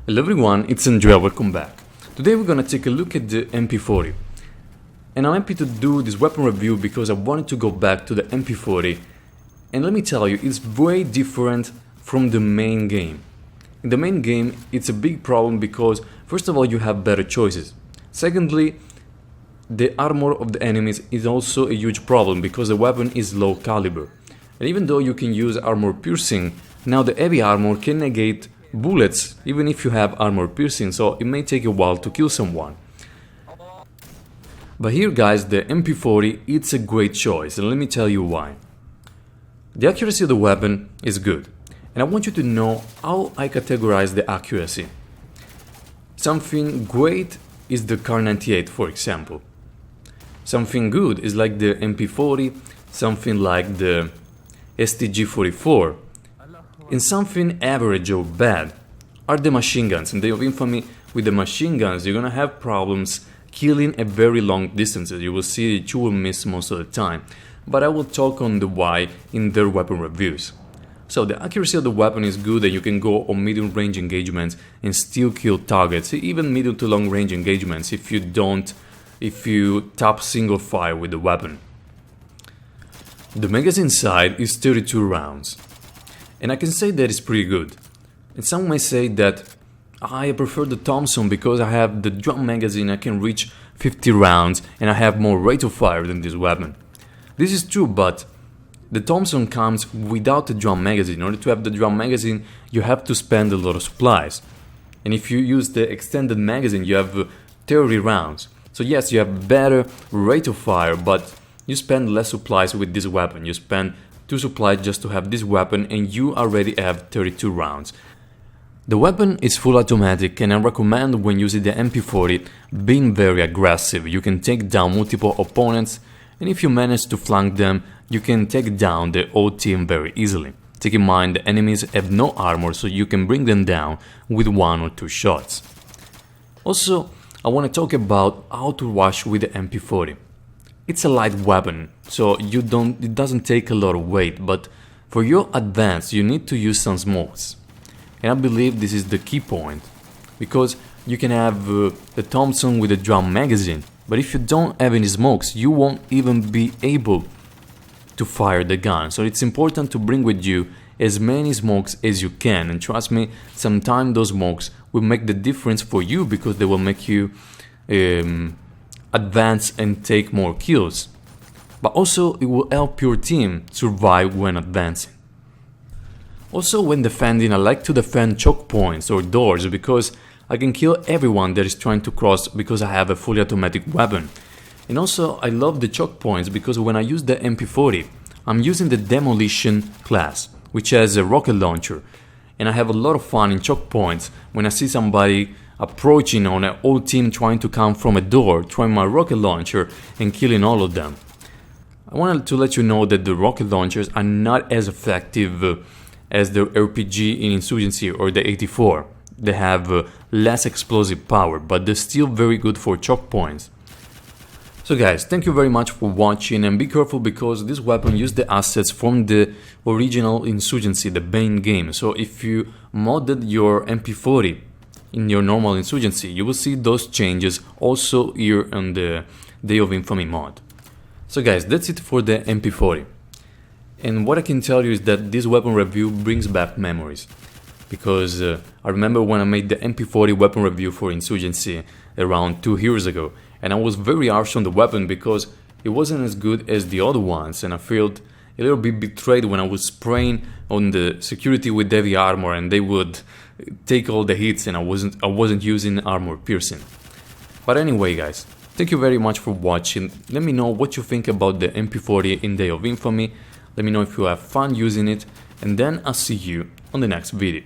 Hello everyone, it's Andrea, welcome back. Today we're gonna take a look at the Mp40. And I'm happy to do this weapon review because I wanted to go back to the Mp40. And let me tell you, it's way different from the main game. In the main game, it's a big problem because, first of all, you have better choices. Secondly, the armor of the enemies is also a huge problem because the weapon is low caliber. And even though you can use armor piercing, now the heavy armor can negate bullets even if you have armor piercing, so it may take a while to kill someone. But here guys, the Mp40, it's a great choice, and let me tell you why. The accuracy of the weapon is good, and I want you to know how I categorize the accuracy. Something great is the Kar 98, for example. Something good is like the Mp40, something like the STG-44. And something average or bad are the machine guns. In Day of Infamy, with the machine guns, you're gonna have problems killing at very long distances. You will see that you will miss most of the time. But I will talk on the why in their weapon reviews. So the accuracy of the weapon is good, and you can go on medium range engagements and still kill targets, even medium to long range engagements if you tap single fire with the weapon. The magazine side is 32 rounds. And I can say that it's pretty good. And some may say that I prefer the Thompson because I have the drum magazine, I can reach 50 rounds and I have more rate of fire than this weapon. This is true, but the Thompson comes without the drum magazine. In order to have the drum magazine, you have to spend a lot of supplies. And if you use the extended magazine, you have 30 rounds. So yes, you have better rate of fire, but you spend less supplies with this weapon. You spend 2 supplies just to have this weapon, and you already have 32 rounds. The weapon is full automatic, and I recommend when using the Mp40 being very aggressive. You can take down multiple opponents, and if you manage to flank them, you can take down the whole team very easily. Take in mind the enemies have no armor, so you can bring them down with 1 or 2 shots. Also, I want to talk about how to rush with the Mp40. It's a light weapon, so it doesn't take a lot of weight, but for your advance you need to use some smokes. And I believe this is the key point, because you can have the Thompson with a drum magazine, but if you don't have any smokes, you won't even be able to fire the gun. So it's important to bring with you as many smokes as you can, and trust me, sometimes those smokes will make the difference for you because they will make you advance and take more kills, but also it will help your team survive when advancing. Also, when defending, I like to defend choke points or doors because I can kill everyone that is trying to cross because I have a fully automatic weapon. And also I love the choke points because when I use the Mp40, I'm using the Demolition class, which has a rocket launcher, and I have a lot of fun in choke points when I see somebody approaching on an whole team trying to come from a door, trying my rocket launcher and killing all of them. I wanted to let you know that the rocket launchers are not as effective as the RPG in Insurgency or the 84. They have less explosive power, but they're still very good for choke points. So guys, thank you very much for watching, and be careful because this weapon uses the assets from the original Insurgency, the main game. So if you modded your Mp40 in your normal Insurgency, you will see those changes also here on the Day of Infamy mod. So guys, that's it for the Mp40. And what I can tell you is that this weapon review brings back memories. Because I remember when I made the Mp40 weapon review for Insurgency around 2 years ago, and I was very harsh on the weapon because it wasn't as good as the other ones, and I felt a little bit betrayed when I was spraying on the security with heavy armor and they would take all the hits and I wasn't using armor piercing. But anyway guys, thank you very much for watching. Let me know what you think about the Mp40 in Day of Infamy. Let me know if you have fun using it, and then I'll see you on the next video.